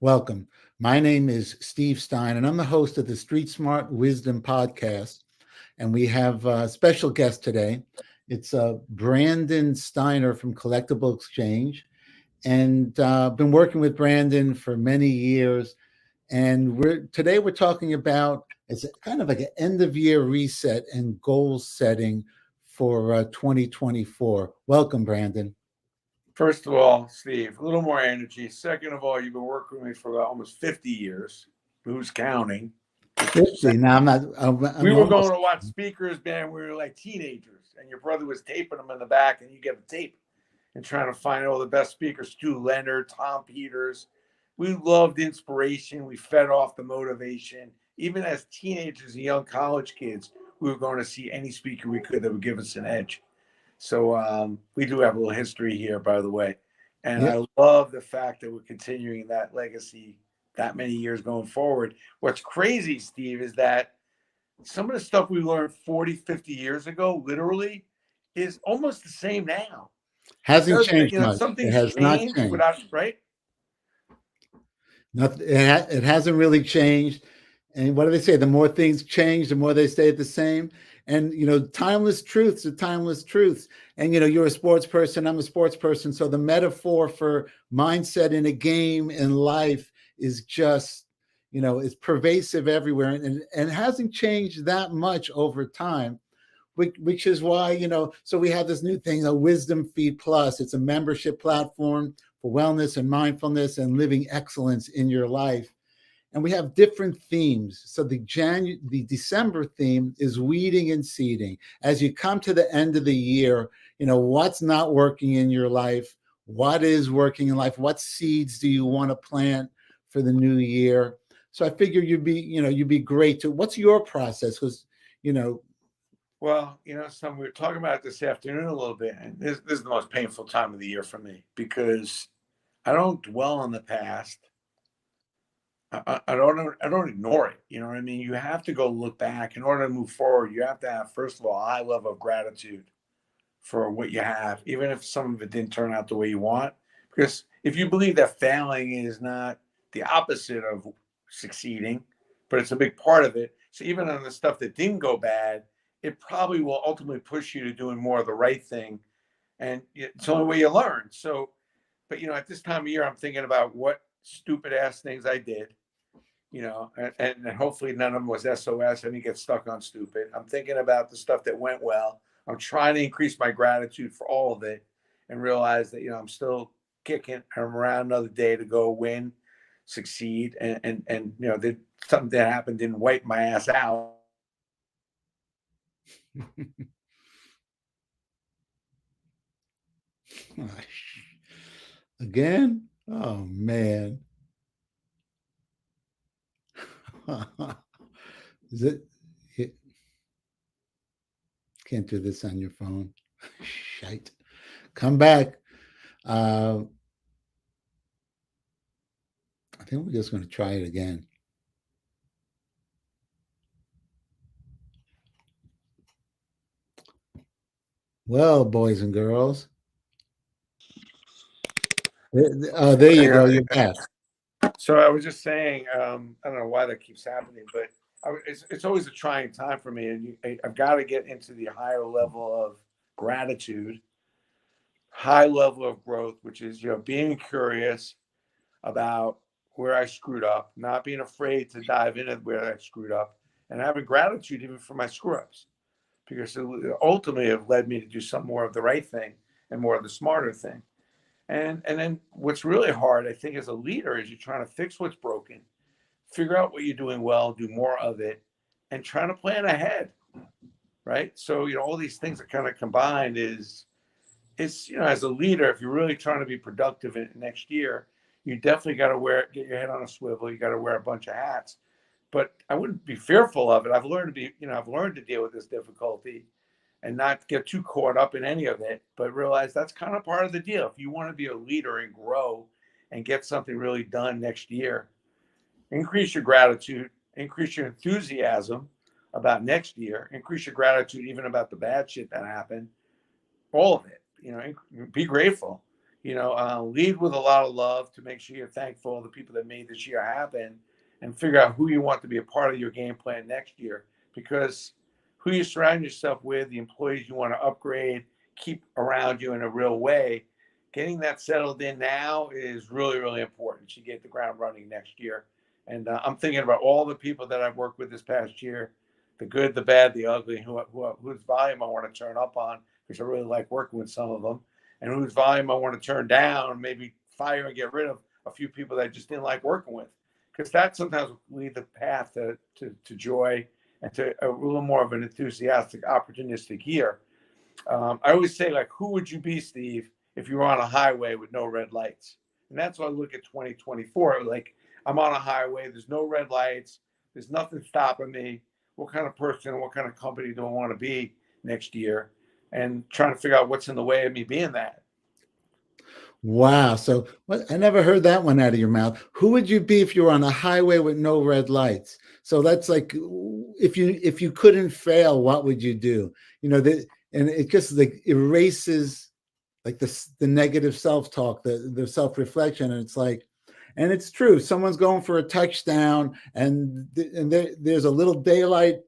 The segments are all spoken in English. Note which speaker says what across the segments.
Speaker 1: Welcome. My name is Steve Stein, and I'm the host of the StreetSmart Wisdom Podcast. And we have a special guest today. It's Brandon Steiner from Collectible Exchange. And I've been working with Brandon for many years. And we're talking about it's kind of like an end of year reset and goal setting for 2024. Welcome, Brandon.
Speaker 2: First of all, Steve, a little more energy. Second of all, you've been working with me for about almost 50 years. Who's counting?
Speaker 1: 50. Now I'm not.
Speaker 2: We
Speaker 1: I'm
Speaker 2: were going
Speaker 1: almost.
Speaker 2: to watch speakers, man. We were like teenagers, and your brother was taping them in the back, and you get the tape and trying to find all the best speakers. Stu Leonard, Tom Peters. We loved inspiration. We fed off the motivation. Even as teenagers and young college kids, we were going to see any speaker we could that would give us an edge. So we do have a little history here, by the way. And
Speaker 1: Yeah.
Speaker 2: I love the fact that we're continuing that legacy that many years going forward. What's crazy, Steve, is that some of the stuff we learned 40, 50 years ago, literally, is almost the same now.
Speaker 1: Hasn't changed much. It
Speaker 2: Something's
Speaker 1: has not
Speaker 2: changed
Speaker 1: changed.
Speaker 2: without, right?
Speaker 1: Nothing. It hasn't really changed. And what do they say? The more things change, the more they stay the same. And timeless truths are timeless truths. And you're a sports person. I'm a sports person. So the metaphor for mindset in a game in life is just, is pervasive everywhere, and hasn't changed that much over time. Which is why, so we have this new thing, a WisdomFeed Plus. It's a membership platform for wellness and mindfulness and living excellence in your life. And we have different themes. So the December theme is weeding and seeding. As you come to the end of the year, what's not working in your life? What is working in life? What seeds do you want to plant for the new year? So I figure you'd be great to. What's your process? Because
Speaker 2: Well, we were talking about it this afternoon a little bit, and this is the most painful time of the year for me because I don't dwell on the past. I don't ignore it. You know what I mean? You have to go look back in order to move forward. You have to have, first of all, a high level of gratitude for what you have, even if some of it didn't turn out the way you want. Because if you believe that failing is not the opposite of succeeding, but it's a big part of it. So even on the stuff that didn't go bad, it probably will ultimately push you to doing more of the right thing. And it's the only way you learn. So, but at this time of year, I'm thinking about what stupid ass things I did. And hopefully none of them was SOS. I didn't get stuck on stupid. I'm thinking about the stuff that went well. I'm trying to increase my gratitude for all of it and realize that, I'm still kicking. I'm around another day to go win, succeed. And something that happened didn't wipe my ass out.
Speaker 1: Again? Oh man. Is it? Can't do this on your phone. Shite. Come back. I think we're just going to try it again. Well, boys and girls. There you go. You're back.
Speaker 2: So I was just saying, I don't know why that keeps happening, but it's always a trying time for me. And I've got to get into the higher level of gratitude, high level of growth, which is, being curious about where I screwed up, not being afraid to dive into where I screwed up, and having gratitude even for my screw ups, because it ultimately have led me to do some more of the right thing and more of the smarter thing. And then what's really hard, I think, as a leader is you're trying to fix what's broken, figure out what you're doing well, do more of it, and trying to plan ahead, right? So, all these things are kind of combined it's, as a leader, if you're really trying to be productive in next year, you definitely got to get your head on a swivel. You got to wear a bunch of hats, but I wouldn't be fearful of it. I've learned to deal with this difficulty and not get too caught up in any of it, but realize that's kind of part of the deal. If you want to be a leader and grow and get something really done next year, increase your gratitude, increase your enthusiasm about next year, increase your gratitude even about the bad shit that happened, all of it. Be grateful. Lead with a lot of love to make sure you're thankful for the people that made this year happen, and figure out who you want to be a part of your game plan next year. Because who you surround yourself with, the employees you want to upgrade, keep around you in a real way, getting that settled in now is really, really important to get the ground running next year. And I'm thinking about all the people that I've worked with this past year, the good, the bad, the ugly, whose volume I want to turn up on, because I really like working with some of them, and whose volume I want to turn down, maybe fire and get rid of a few people that I just didn't like working with. Because that sometimes will lead the path to joy and to a little more of an enthusiastic, opportunistic year. I always say, like, who would you be, Steve, if you were on a highway with no red lights? And that's why I look at 2024. Like, I'm on a highway, there's no red lights, there's nothing stopping me. What kind of person, what kind of company do I want to be next year? And trying to figure out what's in the way of me being that.
Speaker 1: Wow. So I never heard that one out of your mouth. Who would you be if you were on a highway with no red lights? So that's like, if you couldn't fail, what would you do? And it just like erases like the negative self-talk, the self-reflection. And it's like, and it's true. Someone's going for a touchdown and there's a little daylight.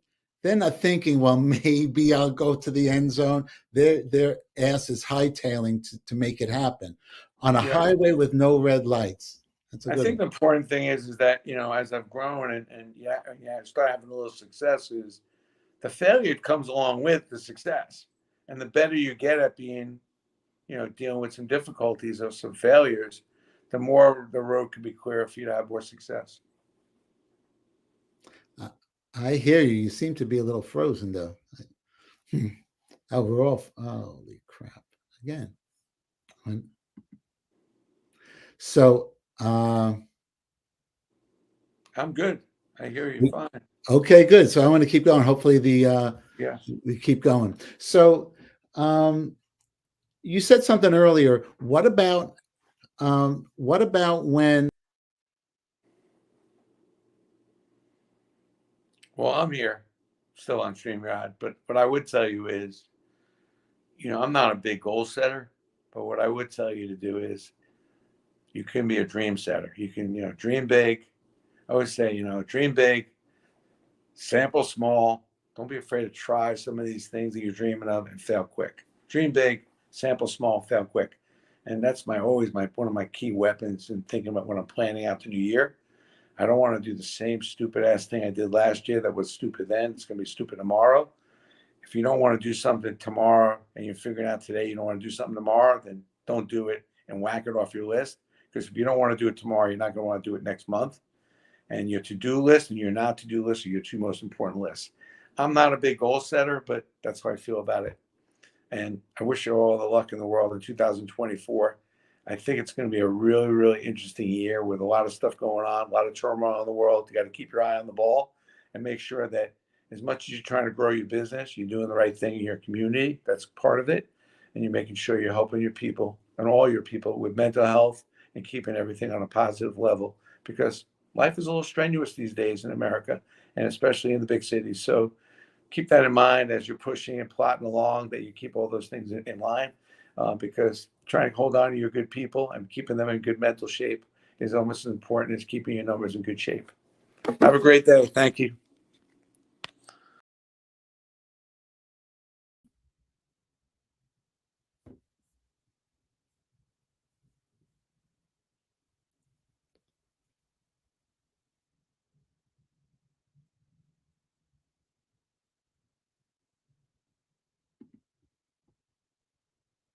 Speaker 1: They're not thinking, well, maybe I'll go to the end zone. Their ass is hightailing to make it happen on a highway with no red lights. That's a good
Speaker 2: think
Speaker 1: one.
Speaker 2: the important thing is that, as I've grown and start having a little success, is the failure comes along with the success. And the better you get at being, dealing with some difficulties or some failures, the more the road can be clear for you to have more success.
Speaker 1: I hear you. You seem to be a little frozen, though. Oh, we're off. Holy crap. Again. So,
Speaker 2: I'm good. I hear you fine.
Speaker 1: Okay, good. So I want to keep going. Hopefully we keep going. So, you said something earlier. What about when?
Speaker 2: Well, I'm here, still on StreamYard, but what I would tell you is, I'm not a big goal setter, but what I would tell you to do is, you can be a dream setter. You can, dream big. I always say, dream big, sample small. Don't be afraid to try some of these things that you're dreaming of and fail quick. Dream big, sample small, fail quick. And that's one of my key weapons in thinking about when I'm planning out the new year. I don't want to do the same stupid ass thing I did last year that was stupid then. It's going to be stupid tomorrow. If you don't want to do something tomorrow and you're figuring out today you don't want to do something tomorrow, then don't do it and whack it off your list. Because if you don't want to do it tomorrow, you're not going to want to do it next month. And your to-do list and your not to-do list are your two most important lists. I'm not a big goal setter, but that's how I feel about it. And I wish you all the luck in the world in 2024. I think it's going to be a really, really interesting year with a lot of stuff going on, a lot of turmoil in the world. You got to keep your eye on the ball and make sure that as much as you're trying to grow your business, you're doing the right thing in your community. That's part of it. And you're making sure you're helping your people and all your people with mental health and keeping everything on a positive level, because life is a little strenuous these days in America, and especially in the big cities. So keep that in mind as you're pushing and plotting along, that you keep all those things in line, because trying to hold on to your good people and keeping them in good mental shape is almost as important as keeping your numbers in good shape. Have a great day. Thank you.